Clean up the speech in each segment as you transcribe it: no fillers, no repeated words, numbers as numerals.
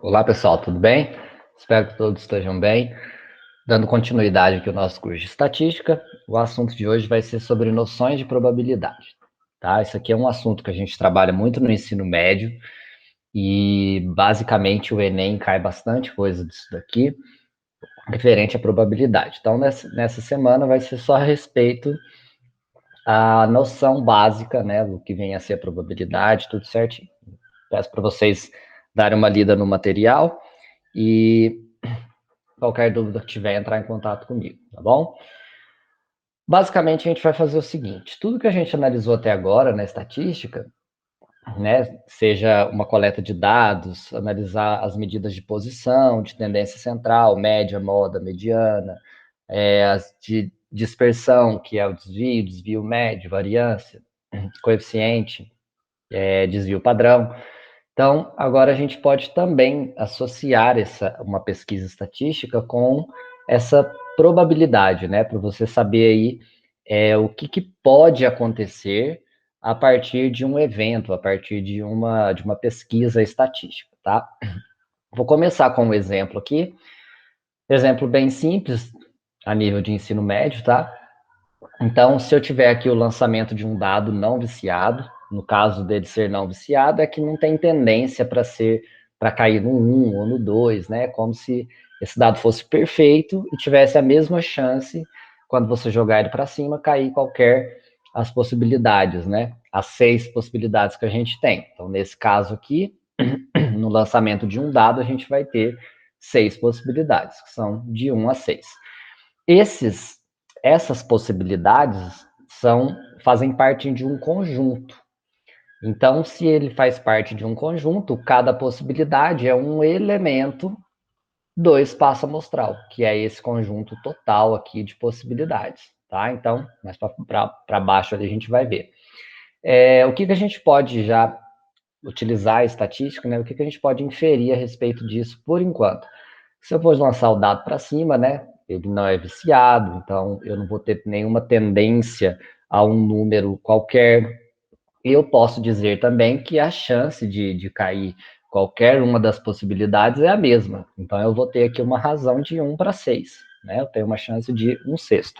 Olá, pessoal, tudo bem? Espero que todos estejam bem. Dando continuidade aqui ao nosso curso de estatística, o assunto de hoje vai ser sobre noções de probabilidade. Tá? Isso aqui é um assunto que a gente trabalha muito no ensino médio e, basicamente, o Enem cai bastante coisa disso daqui, referente à probabilidade. Então, nessa semana vai ser só a respeito à noção básica, né, do que vem a ser a probabilidade, tudo certinho. Peço para vocês darem uma lida no material e qualquer dúvida que tiver, entrar em contato comigo, tá bom? Basicamente, a gente vai fazer o seguinte: tudo que a gente analisou até agora na estatística, né, seja uma coleta de dados, analisar as medidas de posição, de tendência central, média, moda, mediana, as de dispersão, que é o desvio, desvio médio, variância, coeficiente, desvio padrão. Então, agora a gente pode também associar uma pesquisa estatística com essa probabilidade, né? Para você saber aí o que pode acontecer a partir de um evento, a partir de uma pesquisa estatística, tá? Vou começar com um exemplo aqui, exemplo bem simples, a nível de ensino médio, tá? Então, se eu tiver aqui o lançamento de um dado não viciado, no caso dele ser não viciado, é que não tem tendência para cair no 1 ou no 2, né? Como se esse dado fosse perfeito e tivesse a mesma chance, quando você jogar ele para cima, cair qualquer as possibilidades, né? As 6 possibilidades que a gente tem. Então, nesse caso aqui, no lançamento de um dado, a gente vai ter 6 possibilidades, que são de 1 a 6. Esses, essas possibilidades fazem parte de um conjunto. Então, se ele faz parte de um conjunto, cada possibilidade é um elemento do espaço amostral, que é esse conjunto total aqui de possibilidades, tá? Então, mais para baixo ali a gente vai ver. O que a gente pode já utilizar a estatística, né? O que a gente pode inferir a respeito disso por enquanto? Se eu for lançar o dado para cima, né, ele não é viciado, então eu não vou ter nenhuma tendência a um número qualquer. Eu posso dizer também que a chance de cair qualquer uma das possibilidades é a mesma. Então eu vou ter aqui uma razão de 1 para 6. Né? Eu tenho uma chance de 1/6.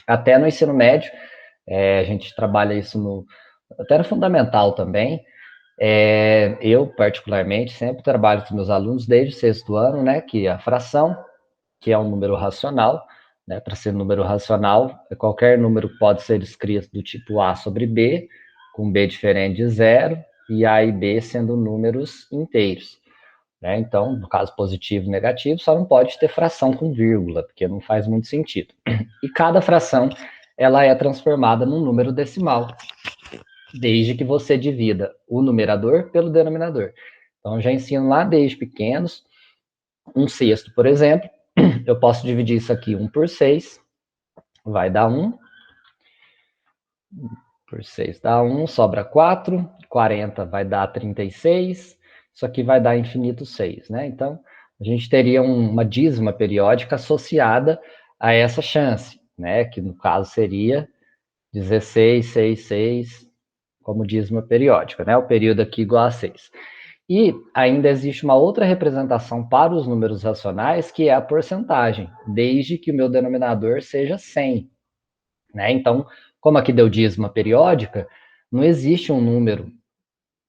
Até no ensino médio, a gente trabalha isso até no fundamental também. Eu, particularmente, sempre trabalho com meus alunos desde o sexto ano, né, que é a fração, que é um número racional, né? Para ser número racional, qualquer número pode ser escrito do tipo A sobre B, com B diferente de zero, e A e B sendo números inteiros. Né? Então, no caso positivo e negativo, só não pode ter fração com vírgula, porque não faz muito sentido. E cada fração ela é transformada num número decimal, desde que você divida o numerador pelo denominador. Então, eu já ensino lá desde pequenos, 1/6, por exemplo, eu posso dividir isso aqui 1 por 6, vai dar 1, por 6 dá 1, sobra 4, 40 vai dar 36, isso aqui vai dar infinito 6, né? Então, a gente teria uma dízima periódica associada a essa chance, né? Que no caso seria 16, 6, 6, como dízima periódica, né? O período aqui igual a 6. E ainda existe uma outra representação para os números racionais, que é a porcentagem, desde que o meu denominador seja 100. Né? Então, como aqui deu dízima periódica, não existe um número,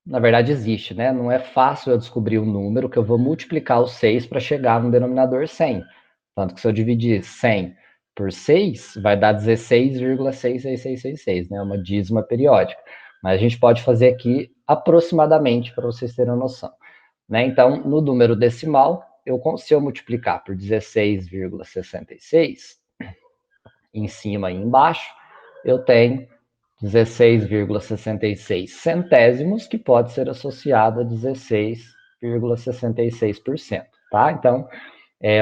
na verdade existe, né? Não é fácil eu descobrir um número que eu vou multiplicar o 6 para chegar no denominador 100. Tanto que se eu dividir 100 por 6, vai dar 16,66666, né? Uma dízima periódica. Mas a gente pode fazer aqui aproximadamente, para vocês terem uma noção. Né? Então, no número decimal, se eu multiplicar por 16,66, em cima e embaixo, eu tenho 16,66 centésimos, que pode ser associado a 16,66%. Tá? Então,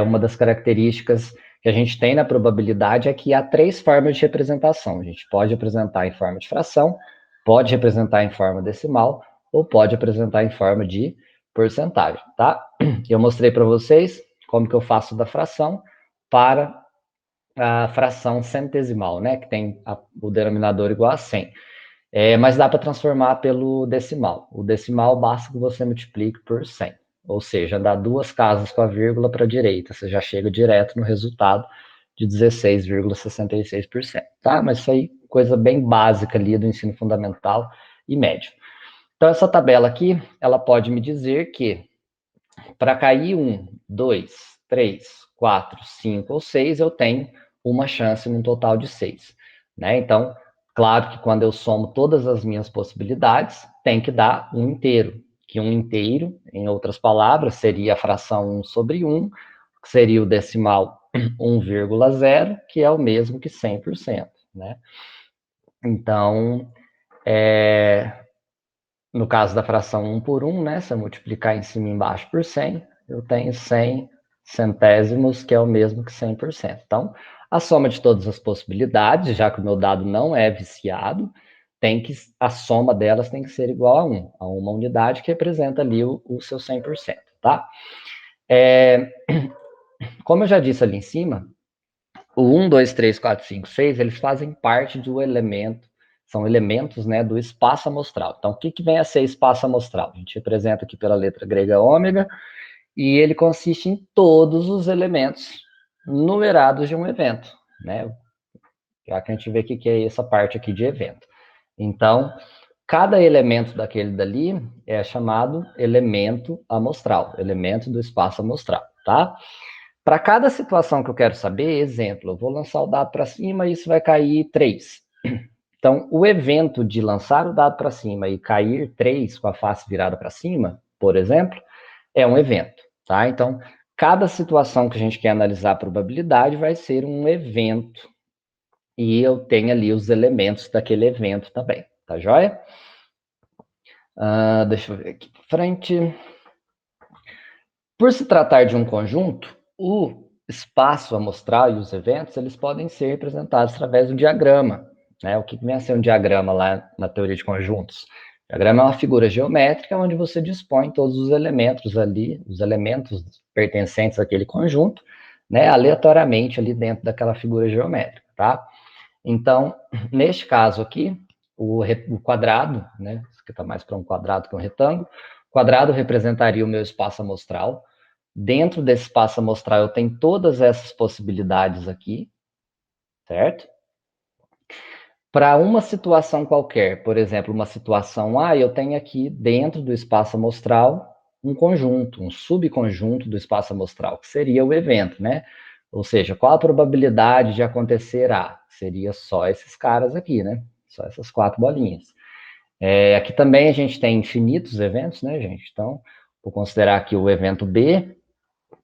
uma das características que a gente tem na probabilidade é que há 3 formas de representação. A gente pode representar em forma de fração, pode representar em forma decimal, ou pode representar em forma de porcentagem, tá? Eu mostrei para vocês como que eu faço da fração para a fração centesimal, né, que tem o denominador igual a 100. Mas dá para transformar pelo decimal. O decimal basta que você multiplique por 100. Ou seja, dá 2 casas com a vírgula para a direita. Você já chega direto no resultado de 16,66%. Tá? Mas isso aí, coisa bem básica ali do ensino fundamental e médio. Então, essa tabela aqui, ela pode me dizer que para cair 1, 2, 3, 4, 5 ou 6, eu tenho uma chance num total de 6. Né? Então, claro que quando eu somo todas as minhas possibilidades, tem que dar um inteiro. Que um inteiro, em outras palavras, seria a fração 1 sobre 1, que seria o decimal 1,0, que é o mesmo que 100%. Né? Então, no caso da fração 1 por 1, né, se eu multiplicar em cima e embaixo por 100, eu tenho 100 centésimos, que é o mesmo que 100%. Então, a soma de todas as possibilidades, já que o meu dado não é viciado, a soma delas tem que ser igual a 1, a uma unidade que representa ali o seu 100%, tá? Como eu já disse ali em cima, o 1, 2, 3, 4, 5, 6, eles fazem parte do elemento, são elementos, né, do espaço amostral. Então, o que vem a ser espaço amostral? A gente representa aqui pela letra grega ômega, e ele consiste em todos os elementos numerados de um evento, né? Já que a gente vê que é essa parte aqui de evento. Então, cada elemento daquele dali é chamado elemento amostral, elemento do espaço amostral, tá? Para cada situação que eu quero saber, exemplo, eu vou lançar o dado para cima e isso vai cair 3. Então, o evento de lançar o dado para cima e cair 3 com a face virada para cima, por exemplo, é um evento, tá? Então, cada situação que a gente quer analisar a probabilidade vai ser um evento. E eu tenho ali os elementos daquele evento também, tá joia? Deixa eu ver aqui para frente. Por se tratar de um conjunto, o espaço amostral e os eventos, eles podem ser representados através do diagrama. Né? O que vem a ser um diagrama lá na teoria de conjuntos? O diagrama é uma figura geométrica onde você dispõe todos os elementos ali, os elementos pertencentes àquele conjunto, né, aleatoriamente ali dentro daquela figura geométrica, tá? Então, neste caso aqui, o quadrado, né, isso aqui está mais para um quadrado que um retângulo, o quadrado representaria o meu espaço amostral. Dentro desse espaço amostral eu tenho todas essas possibilidades aqui, certo? Para uma situação qualquer, por exemplo, uma situação A, eu tenho aqui dentro do espaço amostral um conjunto, um subconjunto do espaço amostral, que seria o evento, né? Ou seja, qual a probabilidade de acontecer A? Seria só esses caras aqui, né? Só essas 4 bolinhas. Aqui também a gente tem infinitos eventos, né, gente? Então, vou considerar aqui o evento B.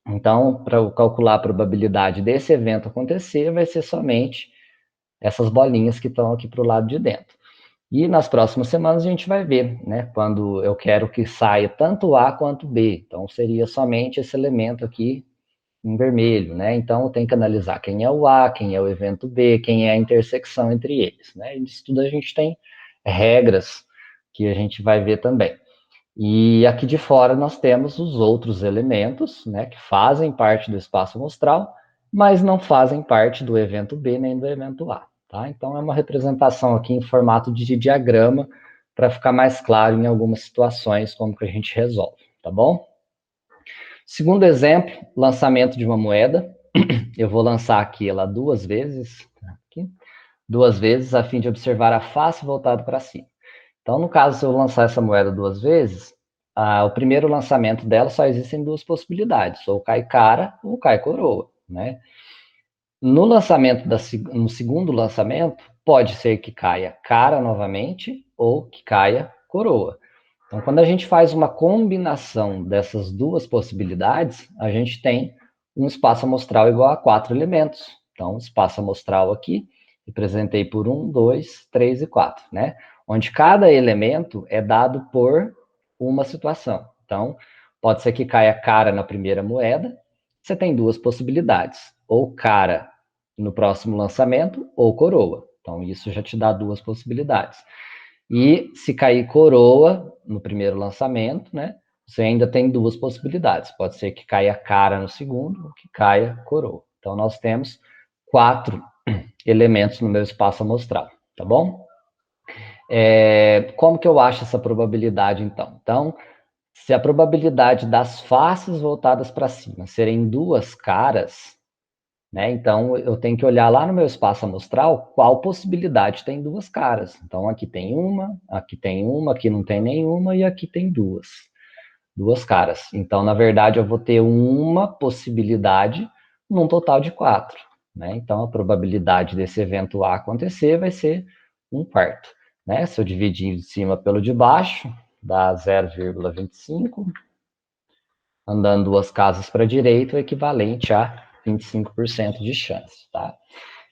Então, para eu calcular a probabilidade desse evento acontecer, vai ser somente essas bolinhas que estão aqui para o lado de dentro. E nas próximas semanas a gente vai ver, né? Quando eu quero que saia tanto A quanto B. Então, seria somente esse elemento aqui em vermelho, né? Então, eu tenho que analisar quem é o A, quem é o evento B, quem é a intersecção entre eles, né? E nisso tudo a gente tem regras que a gente vai ver também. E aqui de fora nós temos os outros elementos, né, que fazem parte do espaço amostral, mas não fazem parte do evento B nem do evento A, tá? Então é uma representação aqui em formato de diagrama para ficar mais claro em algumas situações como que a gente resolve, tá bom? Segundo exemplo, lançamento de uma moeda. Eu vou lançar aqui ela duas vezes, a fim de observar a face voltada para cima. Então, no caso, se eu lançar essa moeda duas vezes, o primeiro lançamento dela só existem duas possibilidades, ou cai cara ou cai coroa, né? No segundo lançamento, pode ser que caia cara novamente ou que caia coroa. Então, quando a gente faz uma combinação dessas duas possibilidades, a gente tem um espaço amostral igual a 4 elementos. Então, espaço amostral aqui, representei por 1, 2, 3 e 4, né? Onde cada elemento é dado por uma situação. Então, pode ser que caia cara na primeira moeda, você tem duas possibilidades, ou cara no próximo lançamento, ou coroa. Então, isso já te dá duas possibilidades. E se cair coroa no primeiro lançamento, né, você ainda tem duas possibilidades. Pode ser que caia cara no segundo ou que caia coroa. Então, nós temos 4 elementos no meu espaço amostral, tá bom? Como que eu acho essa probabilidade, então? Então, se a probabilidade das faces voltadas para cima serem duas caras, né? Então, eu tenho que olhar lá no meu espaço amostral qual possibilidade tem duas caras. Então, aqui tem uma, aqui não tem nenhuma e aqui tem duas caras. Então, na verdade, eu vou ter uma possibilidade num total de quatro, né? Então, a probabilidade desse evento A acontecer vai ser 1/4, né? Se eu dividir de cima pelo de baixo, dá 0,25. Andando duas casas para a direita, o equivalente a 25% de chance, tá?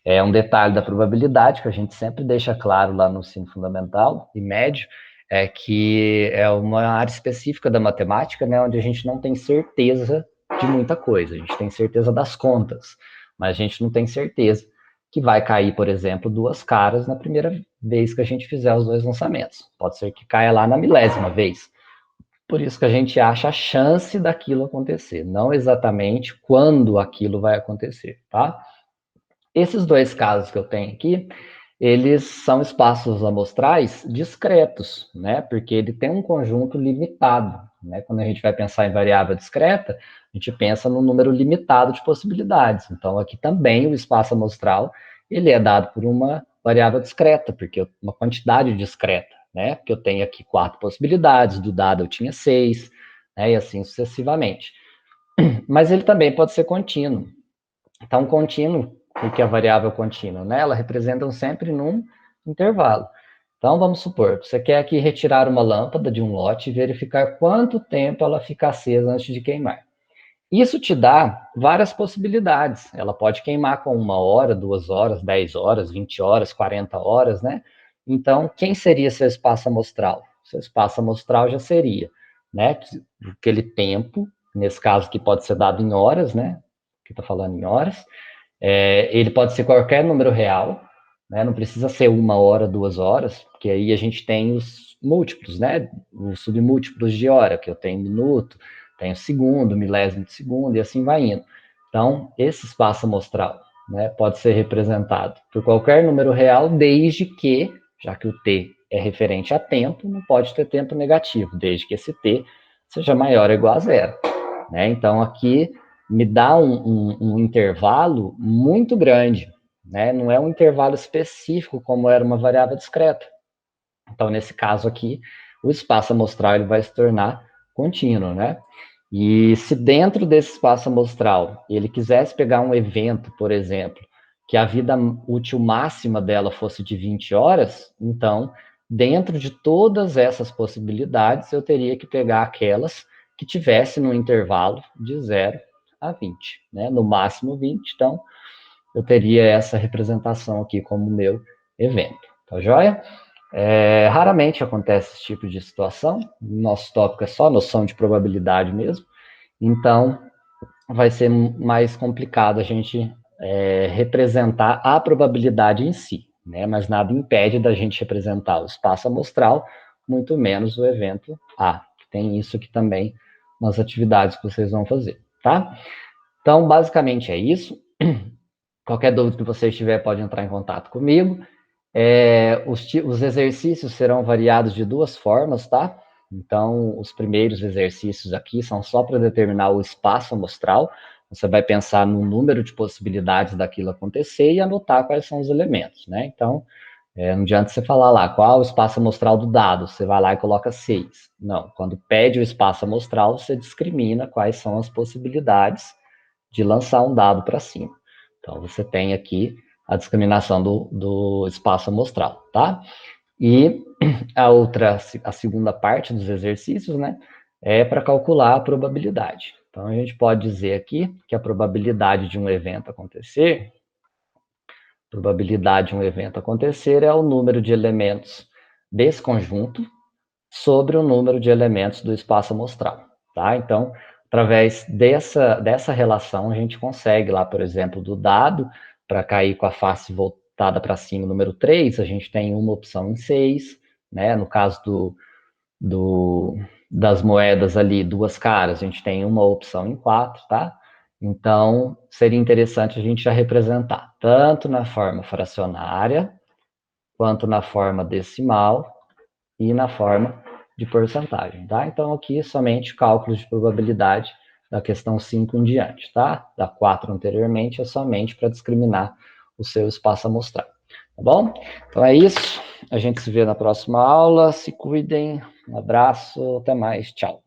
É um detalhe da probabilidade que a gente sempre deixa claro lá no ensino fundamental e médio, é que é uma área específica da matemática, né, onde a gente não tem certeza de muita coisa. A gente tem certeza das contas, mas a gente não tem certeza que vai cair, por exemplo, duas caras na primeira vez que a gente fizer os dois lançamentos. Pode ser que caia lá na milésima vez. Por isso que a gente acha a chance daquilo acontecer, não exatamente quando aquilo vai acontecer, tá? Esses dois casos que eu tenho aqui, eles são espaços amostrais discretos, né? Porque ele tem um conjunto limitado, né? Quando a gente vai pensar em variável discreta, a gente pensa num número limitado de possibilidades. Então, aqui também o espaço amostral, ele é dado por uma variável discreta, porque uma quantidade discreta, né? Porque eu tenho aqui 4 possibilidades, do dado eu tinha 6, né? E assim sucessivamente. Mas ele também pode ser contínuo. Então, contínuo, o que é a variável contínua, né? Ela representa sempre num intervalo. Então, vamos supor, você quer aqui retirar uma lâmpada de um lote e verificar quanto tempo ela fica acesa antes de queimar. Isso te dá várias possibilidades. Ela pode queimar com 1 hora, 2 horas, 10 horas, 20 horas, 40 horas, né? Então, quem seria seu espaço amostral? Seu espaço amostral já seria, né? Aquele tempo, nesse caso que pode ser dado em horas, né? Que está falando em horas. Ele pode ser qualquer número real, né? Não precisa ser 1 hora, 2 horas, porque aí a gente tem os múltiplos, né? Os submúltiplos de hora, que eu tenho minuto, tenho segundo, milésimo de segundo, e assim vai indo. Então, esse espaço amostral, né, pode ser representado por qualquer número real, desde que, já que o t é referente a tempo, não pode ter tempo negativo, desde que esse t seja maior ou igual a zero, né? Então, aqui me dá um intervalo muito grande, né? Não é um intervalo específico como era uma variável discreta. Então, nesse caso aqui, o espaço amostral ele vai se tornar contínuo, né? E se dentro desse espaço amostral ele quisesse pegar um evento, por exemplo, que a vida útil máxima dela fosse de 20 horas, então, dentro de todas essas possibilidades, eu teria que pegar aquelas que tivesse no intervalo de 0 a 20, né? No máximo 20, então, eu teria essa representação aqui como meu evento. Tá joia? Raramente acontece esse tipo de situação. Nosso tópico é só noção de probabilidade mesmo. Então, vai ser mais complicado a gente representar a probabilidade em si, né? Mas nada impede da gente representar o espaço amostral, muito menos o evento A. Tem isso aqui também nas atividades que vocês vão fazer, tá? Então, basicamente é isso. Qualquer dúvida que vocês tiver, pode entrar em contato comigo. Os exercícios serão variados de duas formas, tá? Então, os primeiros exercícios aqui são só para determinar o espaço amostral. Você vai pensar no número de possibilidades daquilo acontecer e anotar quais são os elementos, né? Então, não adianta você falar lá qual é o espaço amostral do dado, você vai lá e coloca 6. Não, quando pede o espaço amostral, você discrimina quais são as possibilidades de lançar um dado para cima. Então, você tem aqui a discriminação do espaço amostral, tá? E a segunda parte dos exercícios, né, é para calcular a probabilidade. Então, a gente pode dizer aqui que a probabilidade de um evento acontecer é o número de elementos desse conjunto sobre o número de elementos do espaço amostral, tá? Então, através dessa relação, a gente consegue lá, por exemplo, do dado, para cair com a face voltada para cima, número 3, a gente tem uma opção em 6, né? No caso das moedas ali, duas caras, a gente tem uma opção em 4, tá? Então, seria interessante a gente já representar tanto na forma fracionária, quanto na forma decimal e na forma de porcentagem, tá? Então, aqui, somente cálculos de probabilidade da questão 5 em diante, tá? Da 4 anteriormente é somente para discriminar o seu espaço amostral, tá bom? Então, é isso. A gente se vê na próxima aula. Se cuidem. Um abraço. Até mais. Tchau.